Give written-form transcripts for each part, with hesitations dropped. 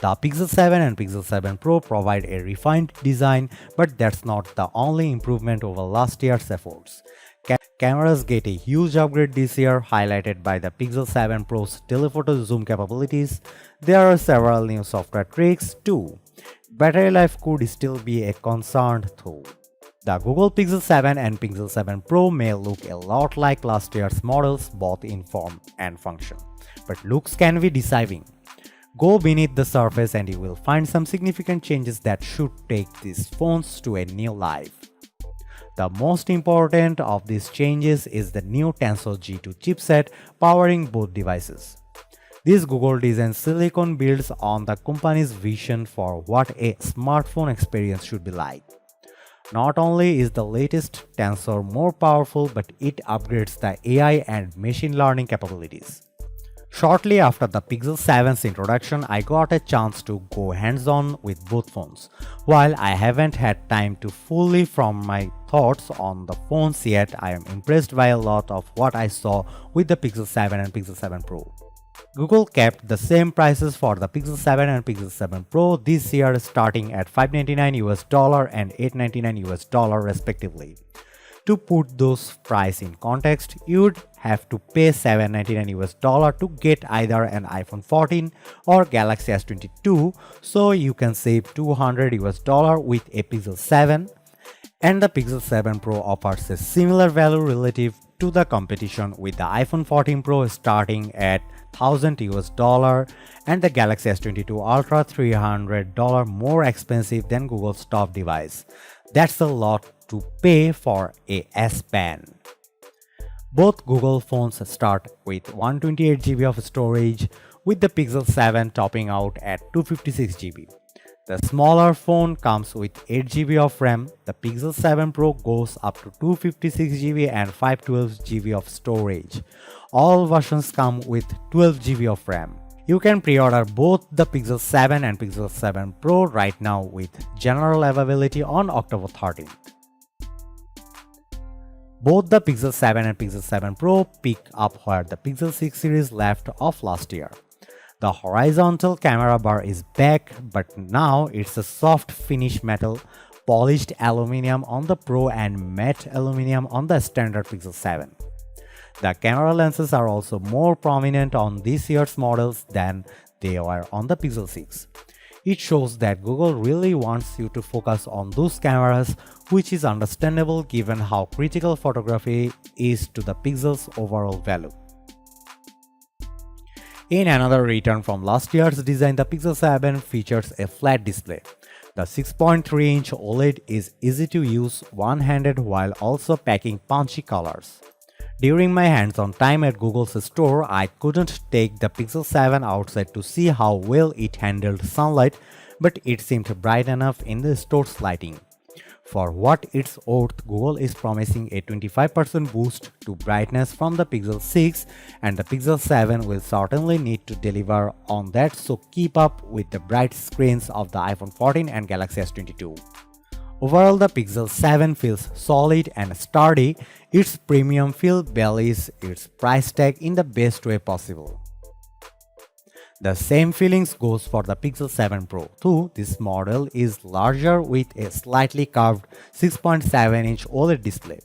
The Pixel 7 and Pixel 7 Pro provide a refined design, but that's not the only improvement over last year's efforts. Cameras get a huge upgrade this year, highlighted by the Pixel 7 Pro's telephoto zoom capabilities. There are several new software tricks too. Battery life could still be a concern though. The Google Pixel 7 and Pixel 7 Pro may look a lot like last year's models both in form and function, but looks can be deceiving. Go beneath the surface and you will find some significant changes that should take these phones to a new life. The most important of these changes is the new Tensor G2 chipset powering both devices. This Google designed silicon builds on the company's vision for what a smartphone experience should be like. Not only is the latest Tensor more powerful, but it upgrades the AI and machine learning capabilities. Shortly after the Pixel 7's introduction, I got a chance to go hands-on with both phones. While I haven't had time to fully form my thoughts on the phones yet, I am impressed by a lot of what I saw with the Pixel 7 and Pixel 7 Pro. Google kept the same prices for the Pixel 7 and Pixel 7 Pro this year, starting at $599 and $899 respectively. To put those prices in context, you'd have to pay $799 to get either an iPhone 14 or Galaxy S22, so you can save $200 with a Pixel 7, and the Pixel 7 Pro offers a similar value relative to the competition, with the iPhone 14 Pro starting at $1,000 and the Galaxy S22 Ultra $300 more expensive than Google's top device. That's a lot to pay for a S Pen. Both Google phones start with 128GB of storage, with the Pixel 7 topping out at 256GB. The smaller phone comes with 8GB of RAM. The Pixel 7 Pro goes up to 256GB and 512GB of storage. All versions come with 12GB of RAM. You can pre-order both the Pixel 7 and Pixel 7 Pro right now with general availability on October 13th. Both the Pixel 7 and Pixel 7 Pro pick up where the Pixel 6 series left off last year. The horizontal camera bar is back, but now it's a soft finish metal, polished aluminum on the Pro and matte aluminum on the standard Pixel 7. The camera lenses are also more prominent on this year's models than they were on the Pixel 6. It shows that Google really wants you to focus on those cameras, which is understandable given how critical photography is to the Pixel's overall value. In another return from last year's design, the Pixel 7 features a flat display. The 6.3-inch OLED is easy to use one-handed while also packing punchy colors. During my hands-on time at Google's store, I couldn't take the Pixel 7 outside to see how well it handled sunlight, but it seemed bright enough in the store's lighting. For what it's worth, Google is promising a 25% boost to brightness from the Pixel 6, and the Pixel 7 will certainly need to deliver on that, so keep up with the bright screens of the iPhone 14 and Galaxy S22. Overall, the Pixel 7 feels solid and sturdy. Its premium feel belies its price tag in the best way possible. The same feelings goes for the Pixel 7 Pro too. This model is larger with a slightly curved 6.7-inch OLED display.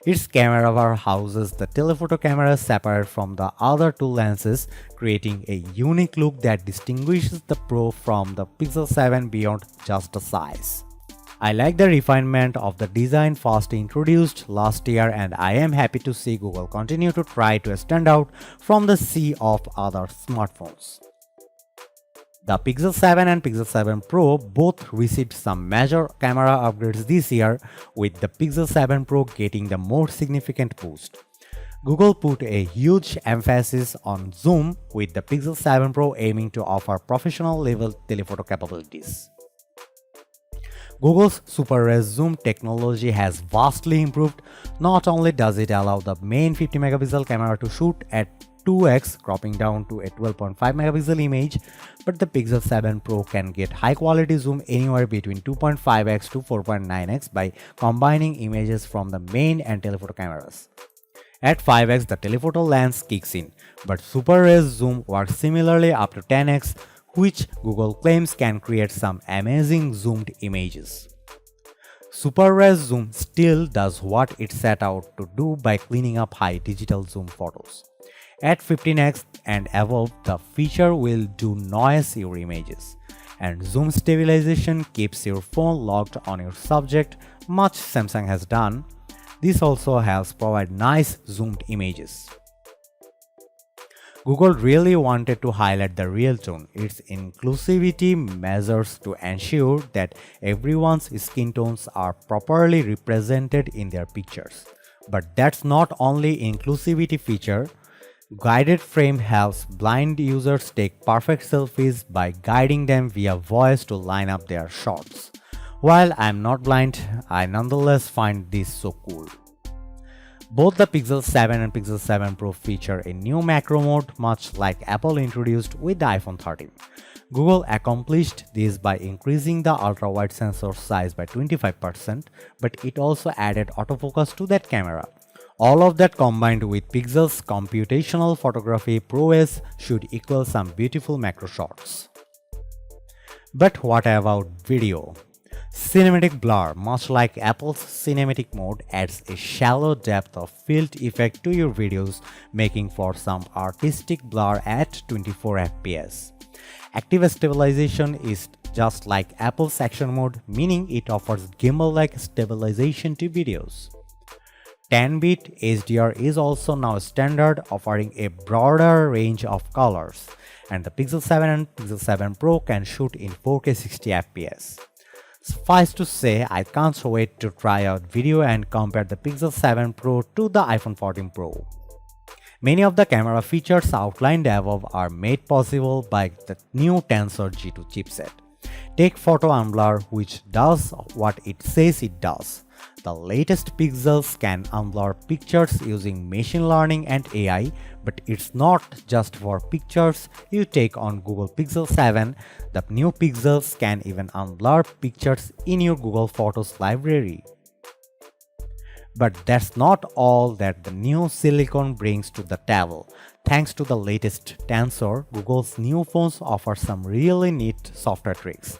Its camera bar houses the telephoto camera separate from the other two lenses, creating a unique look that distinguishes the Pro from the Pixel 7 beyond just the size. I like the refinement of the design first introduced last year, and I am happy to see Google continue to try to stand out from the sea of other smartphones. The Pixel 7 and Pixel 7 Pro both received some major camera upgrades this year, with the Pixel 7 Pro getting the more significant boost. Google put a huge emphasis on zoom, with the Pixel 7 Pro aiming to offer professional-level telephoto capabilities. Google's Super Res Zoom technology has vastly improved. Not only does it allow the main 50-megapixel camera to shoot at 2x, cropping down to a 12.5-megapixel image, but the Pixel 7 Pro can get high-quality zoom anywhere between 2.5x to 4.9x by combining images from the main and telephoto cameras. At 5x, the telephoto lens kicks in, but Super Res Zoom works similarly up to 10x, which Google claims can create some amazing zoomed images. Super res zoom still does what it set out to do by cleaning up high digital zoom photos. At 15x and above, the feature will do noise your images, and zoom stabilization keeps your phone locked on your subject, much Samsung has done. This also helps provide nice zoomed images. Google really wanted to highlight the real tone, its inclusivity measures to ensure that everyone's skin tones are properly represented in their pictures. But that's not only inclusivity feature. Guided frame helps blind users take perfect selfies by guiding them via voice to line up their shots. While I'm not blind, I nonetheless find this so cool. Both the Pixel 7 and Pixel 7 Pro feature a new macro mode, much like Apple introduced with the iPhone 13. Google accomplished this by increasing the ultra-wide sensor size by 25%, but it also added autofocus to that camera. All of that combined with Pixel's computational photography prowess should equal some beautiful macro shots. But what about video? Cinematic blur, much like Apple's cinematic mode, adds a shallow depth of field effect to your videos, making for some artistic blur at 24 fps. Active stabilization is just like Apple's action mode, meaning it offers gimbal-like stabilization to videos. 10-bit HDR is also now standard, offering a broader range of colors, and the Pixel 7 and Pixel 7 Pro can shoot in 4K 60 fps. Suffice to say, I can't wait to try out video and compare the Pixel 7 Pro to the iPhone 14 Pro. Many of the camera features outlined above are made possible by the new Tensor G2 chipset. Take photo unblur, which does what it says it does. The latest Pixels can unblur pictures using machine learning and AI, but it's not just for pictures you take on Google Pixel 7. The new Pixels can even unblur pictures in your Google Photos library. But that's not all that the new silicon brings to the table. Thanks to the latest Tensor, Google's new phones offer some really neat software tricks.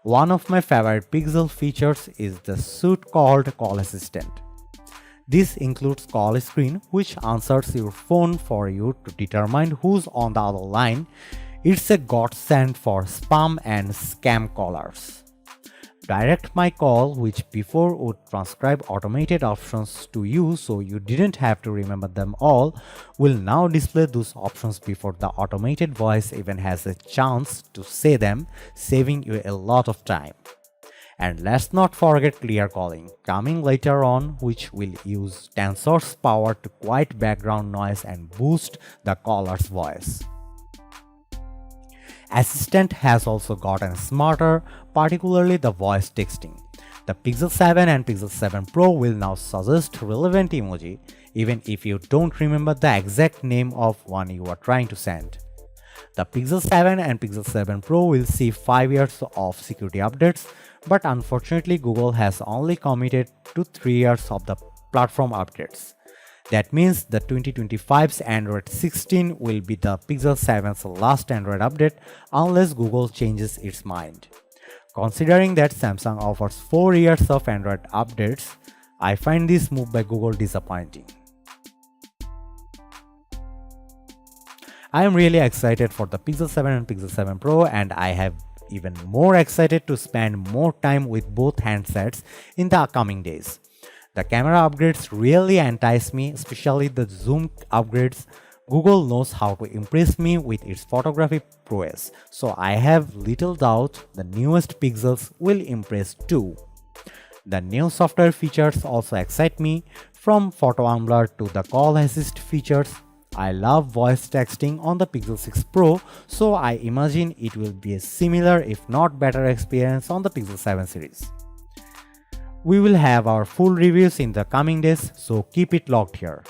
One of my favorite Pixel features is the suite called Call Assistant. This includes call screen, which answers your phone for you to determine who's on the other line. It's a godsend for spam and scam callers. Direct My Call, which before would transcribe automated options to you so you didn't have to remember them all, will now display those options before the automated voice even has a chance to say them, saving you a lot of time. And let's not forget Clear Calling, coming later on, which will use Tensor's power to quiet background noise and boost the caller's voice. Assistant has also gotten smarter, particularly the voice texting. The Pixel 7 and Pixel 7 Pro will now suggest relevant emoji, even if you don't remember the exact name of one you are trying to send. The Pixel 7 and Pixel 7 Pro will see 5 years of security updates, but unfortunately Google has only committed to 3 years of the platform updates. That means the 2025's Android 16 will be the Pixel 7's last Android update unless Google changes its mind. Considering that Samsung offers 4 years of Android updates, I find this move by Google disappointing. I am really excited for the Pixel 7 and Pixel 7 Pro, and I have even more excited to spend more time with both handsets in the upcoming days. The camera upgrades really entice me, especially the zoom upgrades. Google knows how to impress me with its photography prowess, so I have little doubt the newest Pixels will impress too. The new software features also excite me, from photo unblur to the call assist features. I love voice texting on the Pixel 6 Pro, so I imagine it will be a similar if not better experience on the Pixel 7 series. We will have our full reviews in the coming days, so keep it locked here.